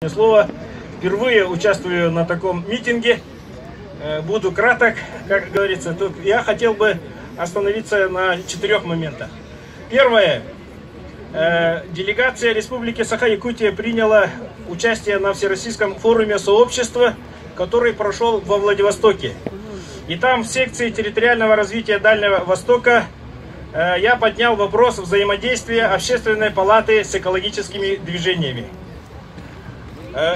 Слово. Впервые участвую на таком митинге. Буду краток, как говорится. Тут я хотел бы остановиться на 4 моментах. Первое. Делегация Республики Саха-Якутия приняла участие на Всероссийском форуме сообщества, который прошел во Владивостоке. И там в секции территориального развития Дальнего Востока я поднял вопрос взаимодействия Общественной палаты с экологическими движениями.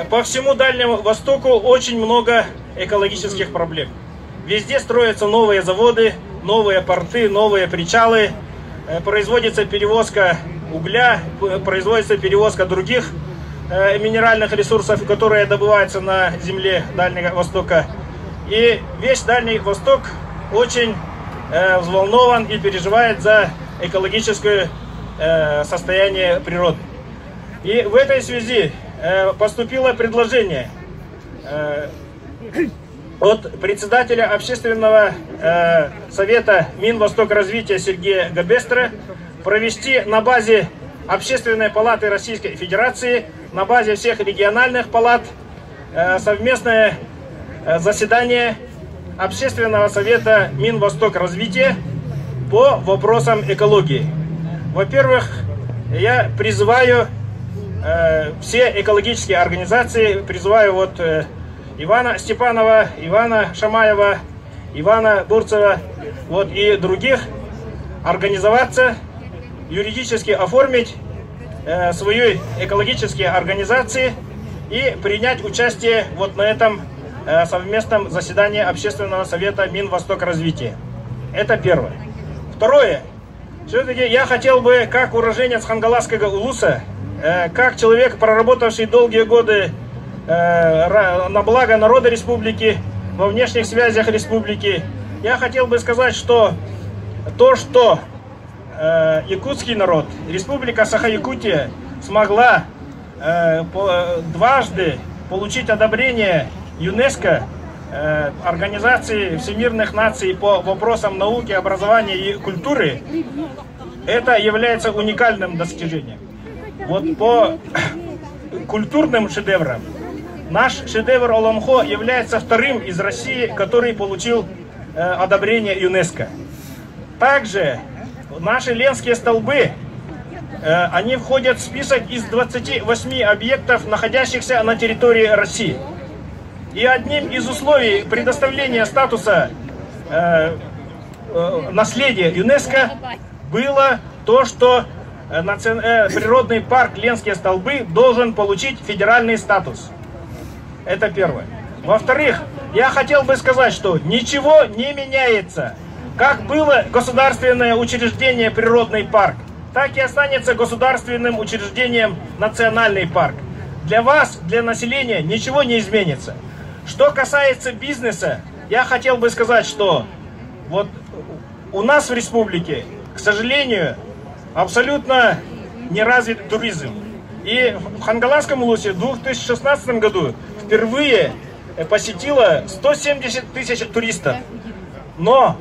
По всему Дальнему Востоку очень много экологических проблем. Везде строятся новые заводы, новые порты, новые причалы, производится перевозка угля, производится перевозка других минеральных ресурсов, которые добываются на земле Дальнего Востока. И весь Дальний Восток очень взволнован и переживает за экологическое состояние природы. И в этой связи поступило предложение от председателя Общественного совета Минвостокразвития Сергея Габестера провести на базе Общественной палаты Российской Федерации, на базе всех региональных палат совместное заседание Общественного совета Минвостокразвития по вопросам экологии. Во-первых, я призываю все экологические организации, призываю Ивана Степанова, Ивана Шамаева, Ивана Бурцева и других организоваться, юридически оформить свои экологические организации и принять участие на этом совместном заседании Общественного совета Минвостокразвития. Это первое. Второе. Все-таки я хотел бы, как уроженец Хангаласского улуса, как человек, проработавший долгие годы на благо народа республики, во внешних связях республики, я хотел бы сказать, что то, что якутский народ, Республика Саха-Якутия смогла дважды получить одобрение ЮНЕСКО, Организации Всемирных Наций по вопросам науки, образования и культуры, это является уникальным достижением. По культурным шедеврам наш шедевр Оламхо является вторым из России, который получил одобрение ЮНЕСКО. Также наши ленские столбы, они входят в список из 28 объектов, находящихся на территории России. И одним из условий предоставления статуса наследия ЮНЕСКО было то, что природный парк Ленские столбы должен получить федеральный статус. Это первое. Во-вторых, я хотел бы сказать, что ничего не меняется. Как было государственное учреждение природный парк, так и останется государственным учреждением национальный парк. Для вас, для населения ничего не изменится. Что касается бизнеса, я хотел бы сказать, что у нас в республике, к сожалению, абсолютно не развит туризм. И в Хангаласском улусе в 2016 году впервые посетило 170 тысяч туристов. Но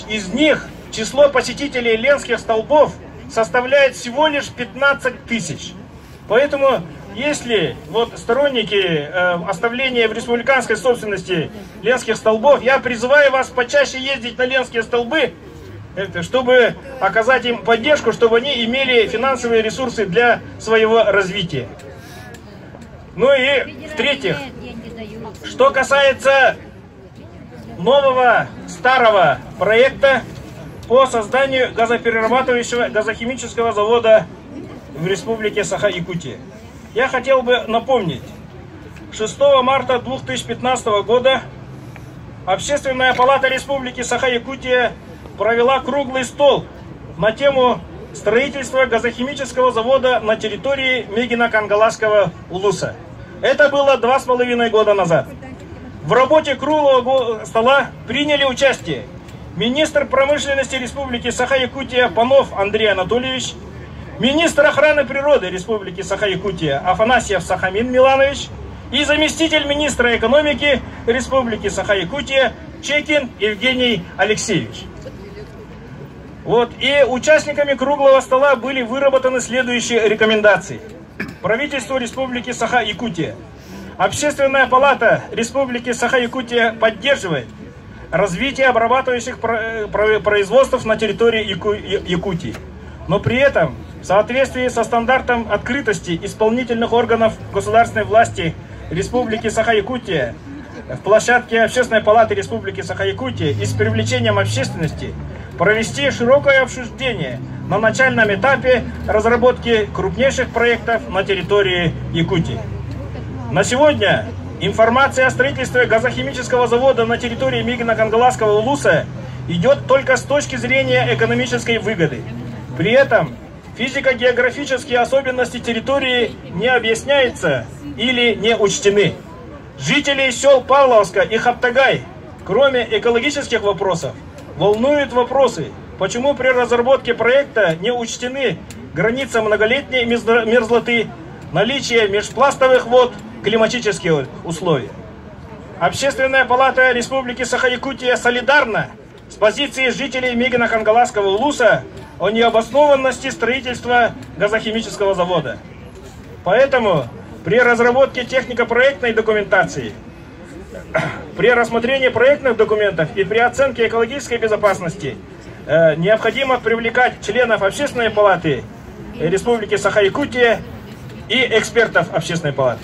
из них число посетителей Ленских столбов составляет всего лишь 15 тысяч. Поэтому, если сторонники оставления в республиканской собственности Ленских столбов, я призываю вас почаще ездить на Ленские столбы, чтобы оказать им поддержку, чтобы они имели финансовые ресурсы для своего развития. Ну и в-третьих, что касается нового старого проекта по созданию газоперерабатывающего газохимического завода в Республике Саха-Якутия. Я хотел бы напомнить, 6 марта 2015 года Общественная палата Республики Саха-Якутия провела круглый стол на тему строительства газохимического завода на территории Мегино-Кангаласского улуса. Это было 2,5 года назад. В работе круглого стола приняли участие министр промышленности Республики Саха-Якутия Панов Андрей Анатольевич, министр охраны природы Республики Саха-Якутия Афанасьев Сахамин Миланович и заместитель министра экономики Республики Саха-Якутия Чекин Евгений Алексеевич. И участниками круглого стола были выработаны следующие рекомендации. правительству Республики Саха-Якутия. Общественная палата Республики Саха-Якутия поддерживает развитие обрабатывающих производств на территории Якутии. Но при этом, в соответствии со стандартом открытости исполнительных органов государственной власти Республики Саха-Якутия, в площадке Общественной палаты Республики Саха-Якутия и с привлечением общественности провести широкое обсуждение на начальном этапе разработки крупнейших проектов на территории Якутии. На сегодня информация о строительстве газохимического завода на территории Мигино-Кангаласского улуса идет только с точки зрения экономической выгоды. При этом физико-географические особенности территории не объясняются или не учтены. Жителей сел Павловска и Хаптагай, кроме экологических вопросов, волнуют вопросы, почему при разработке проекта не учтены границы многолетней мерзлоты, наличие межпластовых вод, климатические условия. Общественная палата Республики Саха-Якутия солидарна с позицией жителей Мигино-Кангаласского улуса о необоснованности строительства газохимического завода. Поэтому при разработке технико-проектной документации, при рассмотрении проектных документов и при оценке экологической безопасности необходимо привлекать членов Общественной палаты Республики Саха-Якутия и экспертов Общественной палаты.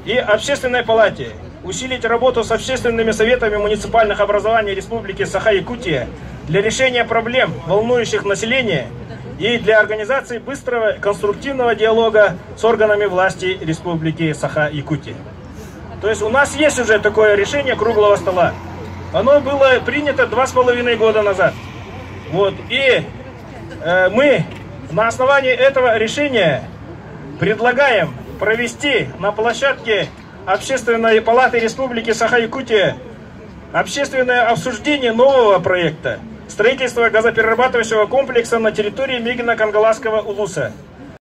И Общественной палате усилить работу с общественными советами муниципальных образований Республики Саха-Якутия для решения проблем, волнующих население, и для организации быстрого конструктивного диалога с органами власти Республики Саха-Якутия. То есть у нас есть уже такое решение круглого стола. Оно было принято 2,5 года назад. Вот. И мы на основании этого решения предлагаем провести на площадке Общественной палаты Республики Саха-Якутия общественное обсуждение нового проекта строительства газоперерабатывающего комплекса на территории Мигино-Кангаласского улуса.